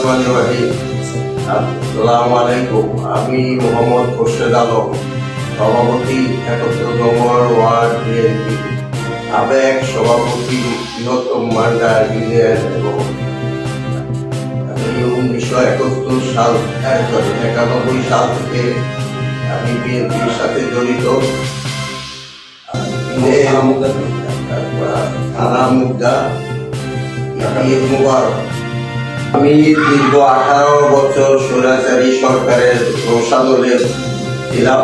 রহমানির রহিম। আসসালামু আলাইকুম। আমি মোহাম্মদ খোরশেদ আলম, সভাপতি ৭১ নম্বর ওয়ার্ড বিএনপি, সাবেক সভাপতি বৃহত্তম মান্ডা ইউনিয়ন এবং ১৯৭১ সাল ৯১ সাল থেকে আমি বিএনপির সাথে জড়িত। থানা মুগদা, ঈদ মুবারক। আমি দীর্ঘ 18 বছর স্বৈরাচারী সরকারের রোষাদলে ছিলাম,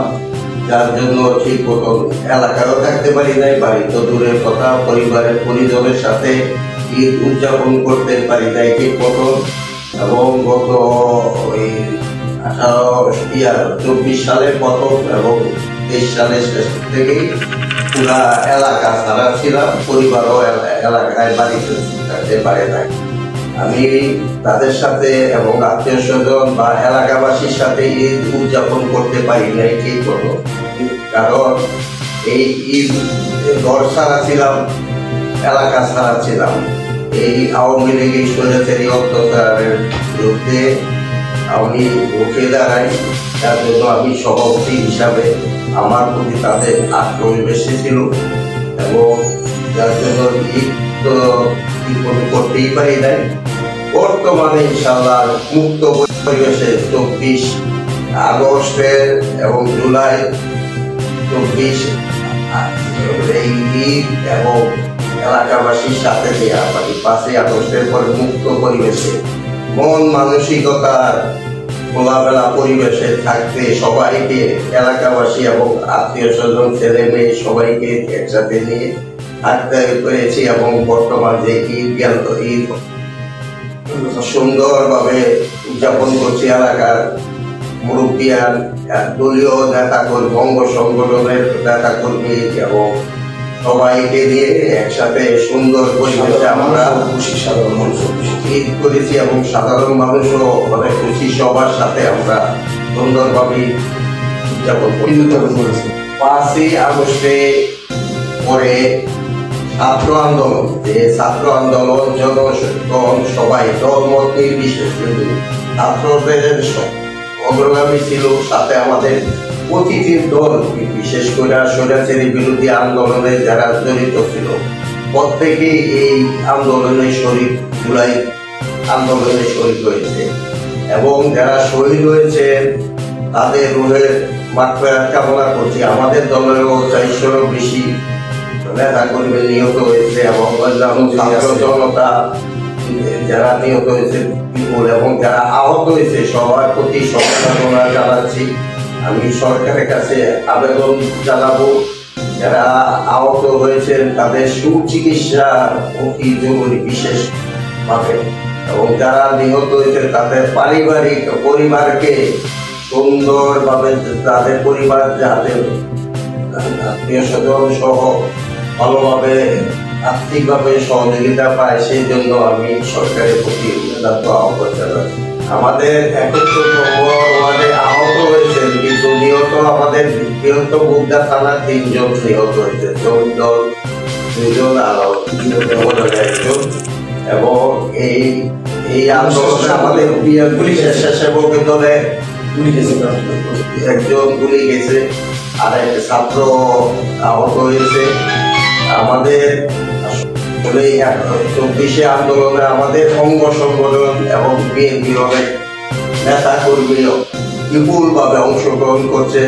যার জন্য ঠিক মতন এলাকায়ও থাকতে পারি নাই, বাড়ি তো দূরের কথা, পরিবারের পরিজনের সাথে ঈদ উদযাপন করতে পারি নাই ঠিক মতন। এবং গত ২৪ সালের প্রথম এবং ২৩ সালের শেষ থেকেই পুরা এলাকা ছাড়া ছিলাম, পরিবারও এলাকায় বাড়িতে থাকতে পারে নাই। আমি তাদের সাথে এবং আত্মীয় স্বজন বা এলাকাবাসীর সাথে ঈদ উদযাপন করতে পারি নাই ঠিক মতো, কারণ এই ঈদ ঘর ছাড়া ছিলাম, এলাকা ছাড়া ছিলাম। এই আওয়ামী লীগের স্বৈরাচারী অত্যাচারের বিরুদ্ধে আমি উঠে দাঁড়াই, যার জন্য আমি সভাপতি হিসাবে আমার প্রতি তাদের আক্রোশ বেশি ছিল এবং যার জন্য ঈদ তো করতেই পারি নাই। বর্তমানে ইনশাআল্লাহ মুক্ত পরিবেশে ২৪ আগস্টের এবং জুলাই ২৪ এই ঈদ এবং এলাকাবাসীর সাথে দেওয়া ৫ই আগস্টের পরে মুক্ত পরিবেশে মন মানসিকতার খোলামেলা পরিবেশে থাকতে সবাইকে, এলাকাবাসী এবং আত্মীয় স্বজন, ছেলে মেয়ে সবাইকে একসাথে নিয়ে থাকতে পেরেছি এবং বর্তমান যে ঈদ গেল, ঈদ সুন্দরভাবে উদযাপন করছি। এলাকার মুরব্বিয়ান, দলীয় নেতাকর্মী, অঙ্গ সংগঠনের নেতাকর্মী এবং সবাইকে নিয়ে একসাথে সুন্দর পরিবেশে আমরা ঈদ করেছি এবং সাধারণ মানুষও অনেক খুশি, সবার সাথে আমরা সুন্দরভাবে উদযাপন করেছি। ৫ই আগস্টে পরে ছাত্র আন্দোলন, যে ছাত্র আন্দোলন জনগণ সবাই দলমত নির্বিশেষে ছাত্রদের অগ্রগামী ছিল, সাথে আমাদের প্রতিটি দল, বিশেষ করে স্বৈরাচারী বিরোধী আন্দোলনে যারা জড়িত ছিল প্রত্যেকেই এই আন্দোলনে শরীক, জুলাই আন্দোলনে শরীক হয়েছে এবং যারা শহীদ হয়েছে তাদের রুহের মাগফিরাত কামনা করছি। আমাদের দলেরও ৪০০-র বেশি নেতা কর্মী নিহত হয়েছে এবং ছাত্র জনতা যারা নিহত হয়েছে বিপুল এবং যারা আহত হয়েছে সবার প্রতি সমবেদনা জানাচ্ছি। আমি সরকারের কাছে আবেদন জানাবো, যারা আহত হয়েছেন তাদের সুচিকিৎসা অতি জরুরি বিশেষভাবে, এবং যারা নিহত হয়েছে তাদের পরিবারকে সুন্দরভাবে, তাদের পরিবার যাতে আত্মীয় স্বজন সহ ভালোভাবে আর্থিকভাবে সহযোগিতা পায়, সেই জন্য আমি সরকারের প্রতি আহ্বান জানাচ্ছি। আমাদের ৭১ নম্বর ওয়ার্ডে আহত হয়েছেন, কিন্তু নিহত আমাদের বৃহত্তম মুগদা থানার ৩ জন নিহত হয়েছে, ২ জন আর ১জন। এবং এই আন্দোলনে আমাদের পুলিশ স্বেচ্ছাসেবক দলে একজন গুলি গেছে আর এক ছাত্র আহত হয়েছে। আমাদের ২৪শে আন্দোলনে আমাদের অঙ্গ সংগঠন এবং বিএনপির অনেক নেতা কর্মীও বিপুলভাবে অংশগ্রহণ করছে।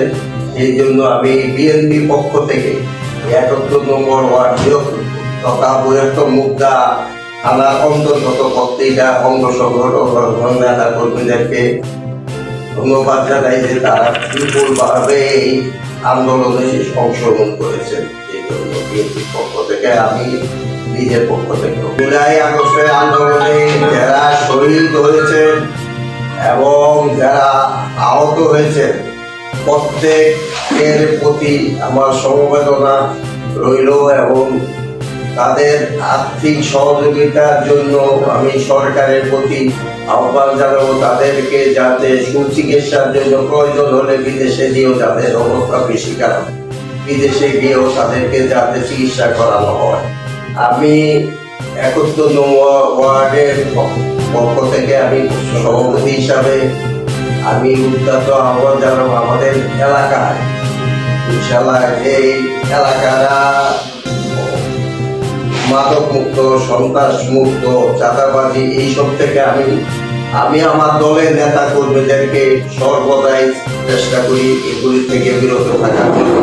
সেই জন্য আমি বিএনপি পক্ষ থেকে ৭১ নম্বর ওয়ার্ড তথা বৃহত্তম মুগদা থানার অন্তর্গত প্রত্যেকটা অঙ্গ সংগঠন নেতা কর্মীদেরকে ধন্যবাদ জানাই যে তারা বিপুলভাবে এই আন্দোলনে অংশগ্রহণ করেছেন। এই জন্য বিএনপির পক্ষ থেকে, আমি নিজের পক্ষ থেকে জুলাই আগস্টের আন্দোলনে যারা শহীদ হয়েছেন এবং যারা আহত হয়েছেন প্রত্যেকের প্রতি আমার সমবেদনা রইল এবং তাদের আর্থিক সহযোগিতার জন্য আমি সরকারের প্রতি আহ্বান জানাবো, তাদেরকে যাতে সুচিকিৎসার জন্য প্রয়োজন হলে বিদেশে গিয়েও, যাদের অবস্থা বেশি খারাপ, বিদেশে গিয়েও তাদেরকে যাতে চিকিৎসা করানো হয়। আমি 71 নম্বর ওয়ার্ডের পক্ষ থেকে আমি সভাপতি হিসাবে আমি উদ্যত আহ্বান জানাবো আমাদের এলাকায় ইনশাআল্লাহ এই এলাকারা মাদক মুক্ত, সন্ত্রাস মুক্ত, চাঁদাবাজি এইসব থেকে আমি আমার দলের নেতা কর্মীদেরকে সর্বদাই চেষ্টা করি এগুলি থেকে বিরত থাকার জন্য।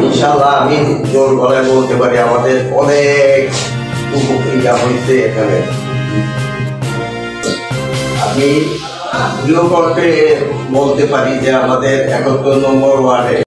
ইনশাআল্লাহ আমি জোর গলায় বলতে পারি আমাদের অনেক উপকৃত হয়েছে এখানে। আমি দৃঢ় কণ্ঠে বলতে পারি যে আমাদের 71 নম্বর ওয়ার্ডে